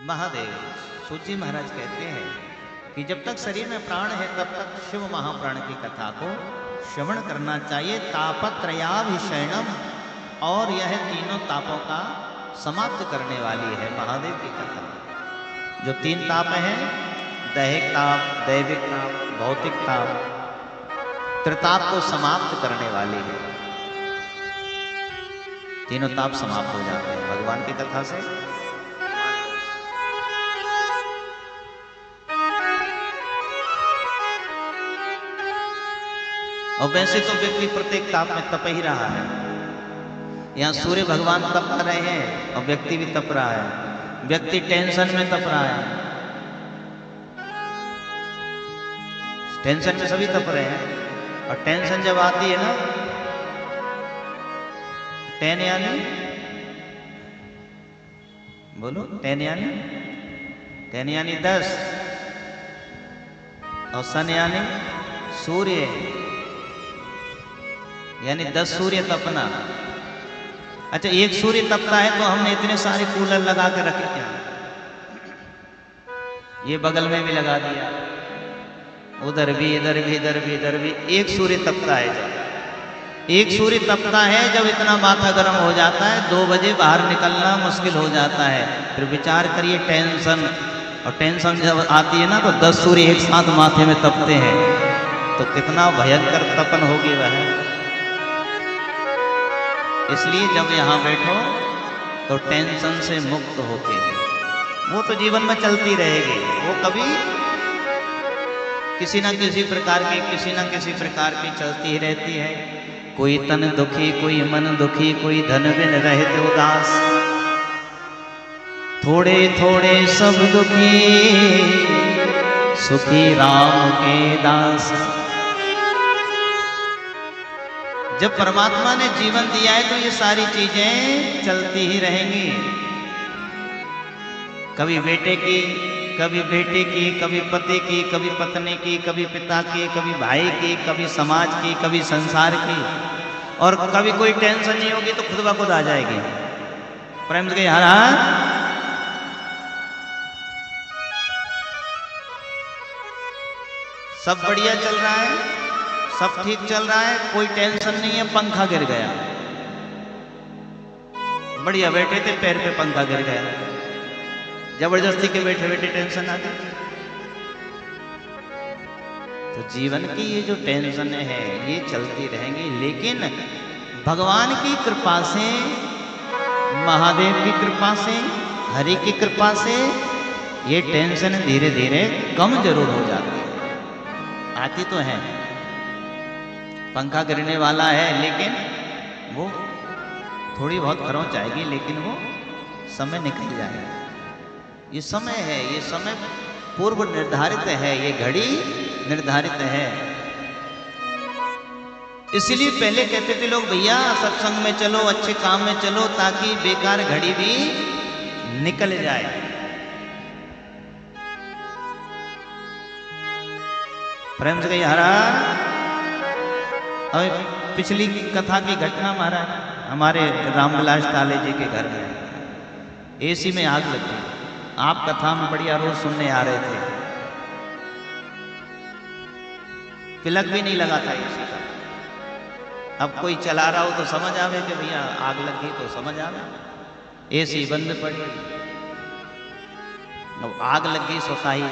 महादेव सूची महाराज कहते हैं कि जब तक शरीर में प्राण है तब तक शिव महाप्राण की कथा को श्रवण करना चाहिए। तापत्रयाभिशयनम, और यह तीनों तापों का समाप्त करने वाली है महादेव की कथा। जो तीन ताप हैं, दैहिक ताप, दैविक ताप, भौतिक ताप, त्रिताप को समाप्त करने वाली है। तीनों ताप समाप्त हो जाते हैं भगवान की कथा से। और वैसे तो व्यक्ति प्रत्येक ताप में तप ही रहा है। यहाँ सूर्य भगवान तप रहे हैं और व्यक्ति भी तप रहा है। व्यक्ति टेंशन में तप रहा है, टेंशन में सभी तप रहे हैं। और टेंशन जब आती है ना, टेन यानी बोलो, टेन यानी 10, और सन यानी सूर्य, यानी 10 सूर्य तपना। अच्छा, एक सूर्य तपता है तो हमने इतने सारे कूलर लगा के रखे क्या? ये बगल में भी लगा दिया, उधर भी, इधर भी, इधर भी, इधर भी। एक सूर्य तपता है जब, एक सूर्य तपता है जब इतना माथा गर्म हो जाता है, 2 बजे बाहर निकलना मुश्किल हो जाता है। फिर विचार करिए टेंशन, और टेंशन जब आती है ना तो 10 सूर्य एक साथ माथे में तपते हैं, तो कितना भयंकर तपन होगी वह। इसलिए जब यहाँ बैठो तो टेंशन से मुक्त होके, वो तो जीवन में चलती रहेगी, वो कभी किसी ना किसी प्रकार की चलती ही रहती है। कोई तन दुखी, कोई मन दुखी, कोई धन बिन रहते उदास, थोड़े थोड़े सब दुखी, सुखी राम के दास। जब परमात्मा ने जीवन दिया है तो ये सारी चीजें चलती ही रहेंगी। कभी बेटे की, कभी बेटे की, कभी पति की, कभी पत्नी की, कभी पिता की, कभी भाई की, कभी समाज की, कभी संसार की, और कभी कोई टेंशन नहीं होगी तो खुद ब खुद आ जाएगी। प्रेम से हर सब बढ़िया चल रहा है, सब ठीक चल रहा है, कोई टेंशन नहीं है। पंखा गिर गया, बढ़िया बैठे थे, पैर पे पंखा गिर गया, जबरदस्ती के बैठे बैठे टेंशन आ गई। तो जीवन की ये जो टेंशन है ये चलती रहेंगी, लेकिन भगवान की कृपा से, महादेव की कृपा से, हरि की कृपा से ये टेंशन धीरे धीरे कम जरूर हो जाती है। आती तो है, पंखा गिरने वाला है, लेकिन वो थोड़ी बहुत खरोंच आएगी, लेकिन वो समय निकल जाएगा। ये समय है, ये समय पूर्व निर्धारित है, ये घड़ी निर्धारित है। इसलिए पहले कहते थे लोग, भैया सत्संग में चलो, अच्छे काम में चलो, ताकि बेकार घड़ी भी निकल जाए। प्रेम से कहिए हरा। अभी पिछली कथा की घटना महाराज, हमारे रामविलास ताले जी के घर में एसी में आग लग गई। आप कथा में बढ़िया रोज सुनने आ रहे थे, प्लग भी नहीं लगा था एसी का। अब कोई चला रहा हो तो समझ आवे कि भैया आग लग गई, तो समझ आवे। एसी बंद पड़ी, अब आग लग गई, सोताई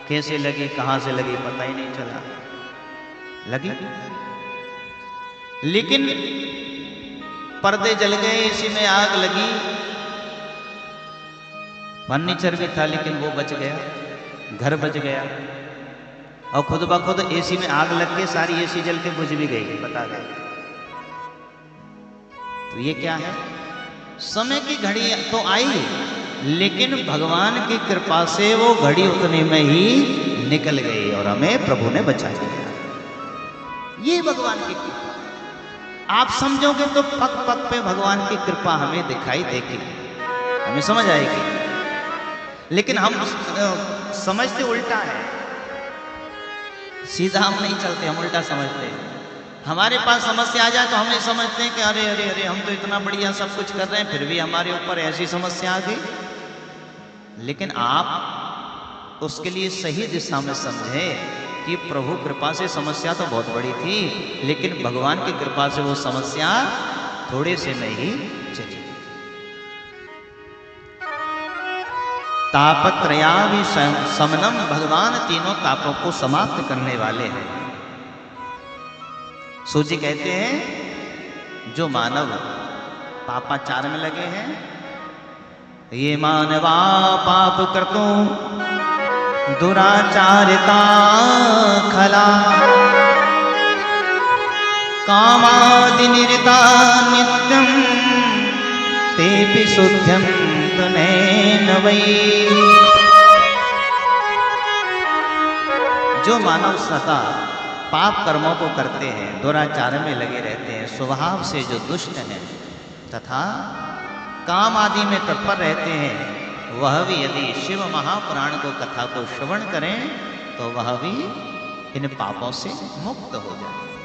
कैसे लगी, कहां से लगी, पता ही नहीं चला, लगी। लेकिन पर्दे जल गए, एसी में आग लगी, फर्नीचर भी था लेकिन वो बच गया, घर बच गया। और खुद ब खुद एसी में आग लग के सारी एसी जल के बुझ भी गई, बता गए। तो ये क्या है? समय की घड़ी तो आई, लेकिन भगवान की कृपा से वो घड़ी उतने में ही निकल गई और हमें प्रभु ने बचा लिया। ये भगवान की कृपा। आप समझोगे तो पग पग पे भगवान की कृपा हमें दिखाई देगी, हमें समझ आएगी। लेकिन हम समझते उल्टा है, सीधा हम नहीं चलते, हम उल्टा समझते हैं। हमारे पास समस्या आ जाए तो हम ये समझते हैं कि अरे अरे अरे, हम तो इतना बढ़िया सब कुछ कर रहे हैं, फिर भी हमारे ऊपर ऐसी समस्या आ गई। लेकिन आप उसके लिए सही दिशा में समझे कि प्रभु कृपा से समस्या तो बहुत बड़ी थी, लेकिन भगवान की कृपा से वो समस्या थोड़े से में ही चली। तापत्रयावि समनम, भगवान तीनों तापों को समाप्त करने वाले हैं। सूजी कहते हैं जो मानव पापाचार में लगे हैं, ये मानवा पाप करतो दुराचारिता खला, कामादि निरता नित्यम तेपि शुद्धम तुनैन वै। जो मानव सदा पाप कर्मों को करते हैं, दुराचार में लगे रहते हैं, स्वभाव से जो दुष्ट हैं तथा काम आदि में तत्पर रहते हैं, वह भी यदि शिव महापुराण को कथा को श्रवण करें तो वह भी इन पापों से मुक्त हो जाए।